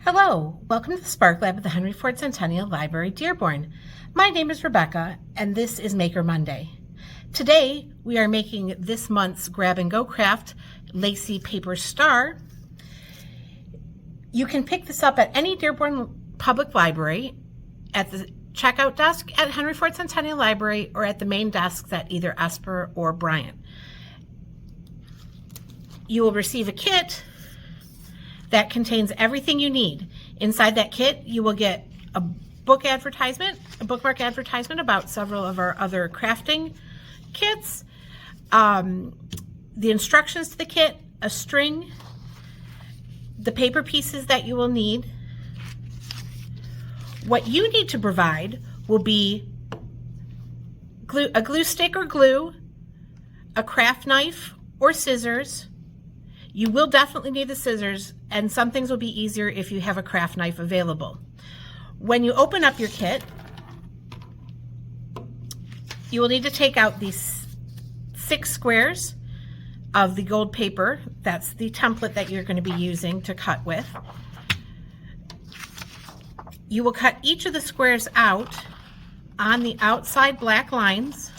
Hello, welcome to the Spark Lab at the Henry Ford Centennial Library, Dearborn. My name is Rebecca, and this is Maker Monday. Today, we are making this month's Grab and Go craft, Lacey Paper Star. You can pick this up at any Dearborn Public Library, at the checkout desk at Henry Ford Centennial Library, or at the main desks at either Esper or Bryant. You will receive a kit that contains everything you need. Inside that kit, you will get a bookmark advertisement about several of our other crafting kits, the instructions to the kit, a string, the paper pieces that you will need. What you need to provide will be a glue stick or glue, a craft knife or scissors. You will definitely need the scissors, and some things will be easier if you have a craft knife available. When you open up your kit, you will need to take out these 6 squares of the gold paper. That's the template that you're going to be using to cut with. You will cut each of the squares out on the outside black lines.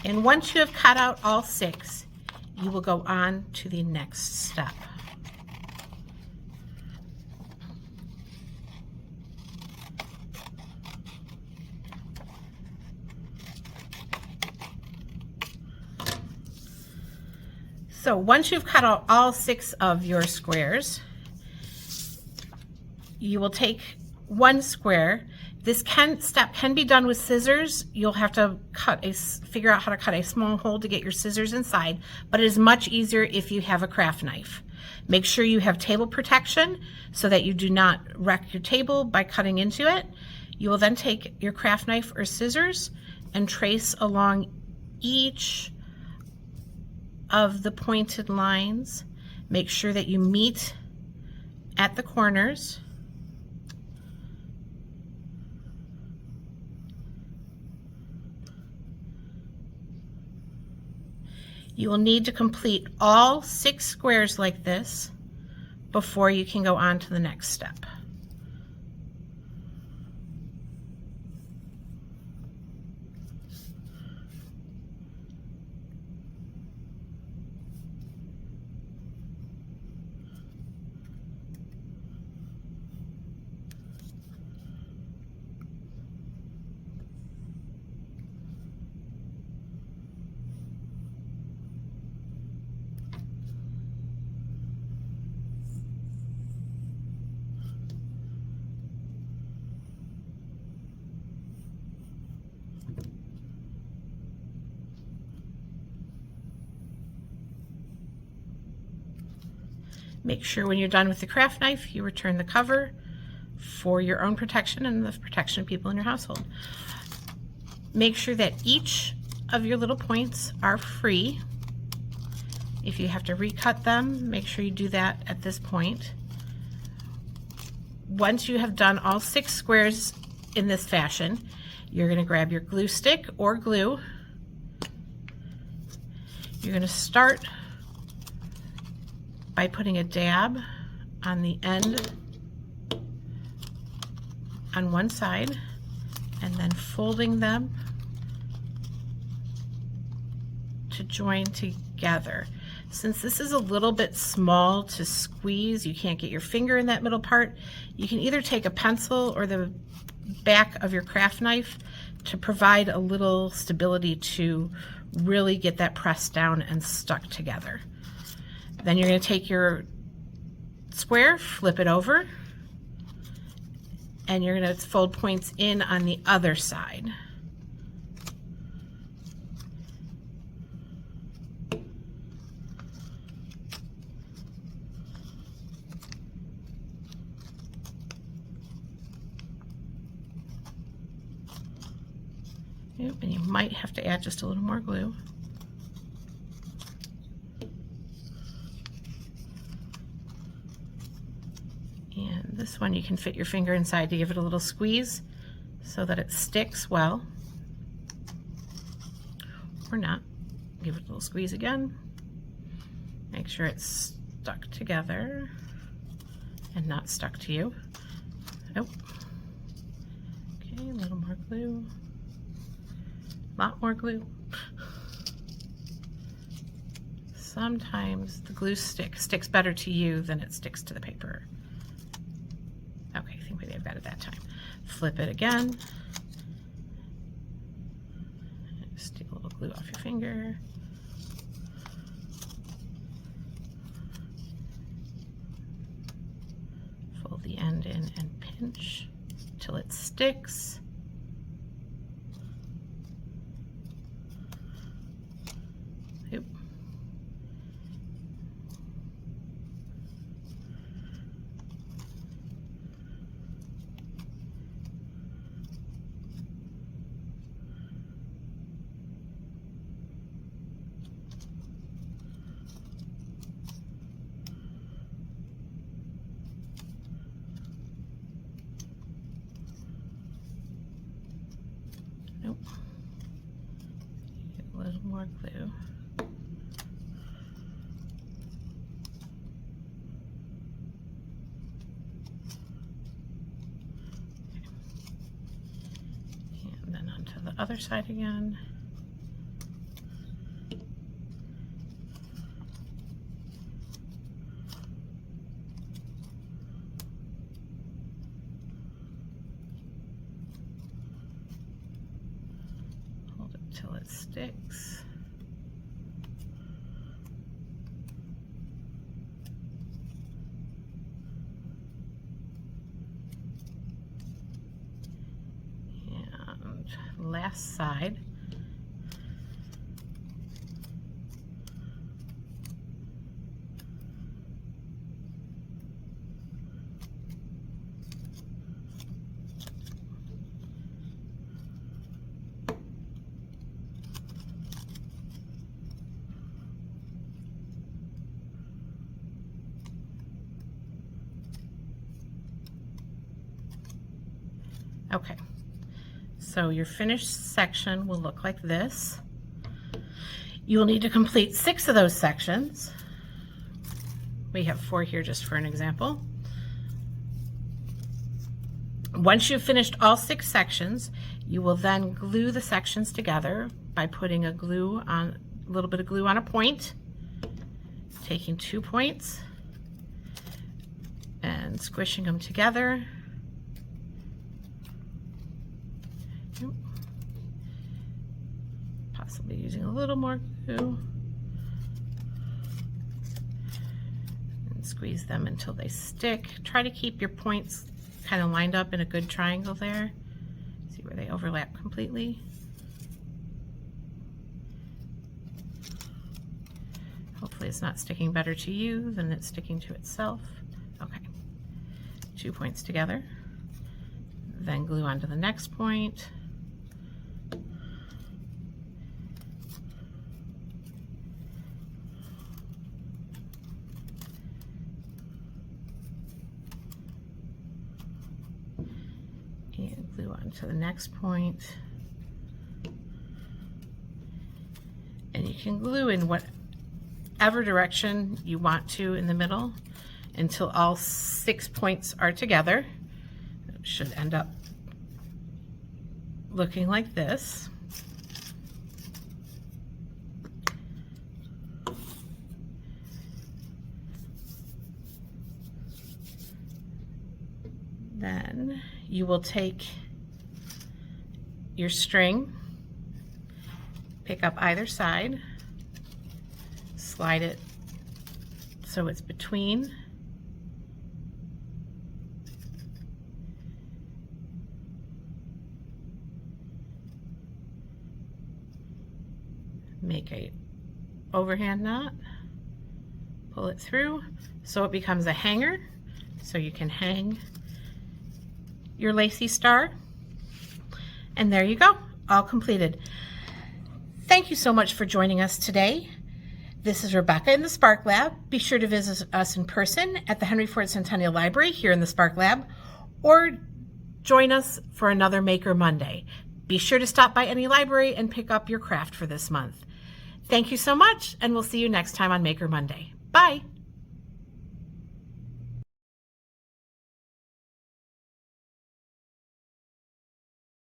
And once you have cut out all 6, you will go on to the next step. So once you've cut out all 6 of your squares, you will take one square. This step can be done with scissors. You'll have to figure out how to cut a small hole to get your scissors inside, but it is much easier if you have a craft knife. Make sure you have table protection so that you do not wreck your table by cutting into it. You will then take your craft knife or scissors and trace along each of the pointed lines. Make sure that you meet at the corners. You will need to complete all 6 squares like this before you can go on to the next step. Make sure when you're done with the craft knife, you return the cover for your own protection and the protection of people in your household. Make sure that each of your little points are free. If you have to recut them, make sure you do that at this point. Once you have done all 6 squares in this fashion, you're going to grab your glue stick or glue. You're going to start by putting a dab on the end on one side and then folding them to join together. Since this is a little bit small to squeeze, you can't get your finger in that middle part, you can either take a pencil or the back of your craft knife to provide a little stability to really get that pressed down and stuck together. Then you're going to take your square, flip it over, and you're going to fold points in on the other side. Yep, and you might have to add just a little more glue. And this one you can fit your finger inside to give it a little squeeze so that it sticks well. Or not. Give it a little squeeze again. Make sure it's stuck together and not stuck to you. Oh. Okay, a little more glue. A lot more glue. Sometimes the glue sticks better to you than it sticks to the paper. Okay, I think we did better that time. Flip it again. Steal a little glue off your finger. Fold the end in and pinch till it sticks. Oop. Nope. Get a little more glue. And then onto the other side again. Till it sticks. And last side. Okay, so your finished section will look like this. You will need to complete 6 of those sections. We have 4 here just for an example. Once you've finished all 6 sections, you will then glue the sections together by putting a little bit of glue on a point, taking 2 points and squishing them together. Possibly using a little more glue. And squeeze them until they stick. Try to keep your points kind of lined up in a good triangle there. See where they overlap completely. Hopefully it's not sticking better to you than it's sticking to itself. Okay, 2 points together. Then glue onto the next point. And glue onto the next point. And you can glue in whatever direction you want to in the middle until all 6 points are together. It should end up looking like this. Then you will take your string, pick up either side, slide it so it's between, make a overhand knot, pull it through so it becomes a hanger, so you can hang your Lacey star. And there you go. all completed. Thank you so much for joining us today. This is Rebecca in the Spark Lab. Be sure to visit us in person at the Henry Ford Centennial Library here in the Spark Lab, or join us for another Maker Monday. Be sure to stop by any library and pick up your craft for this month. Thank you so much, and we'll see you next time on Maker Monday. Bye.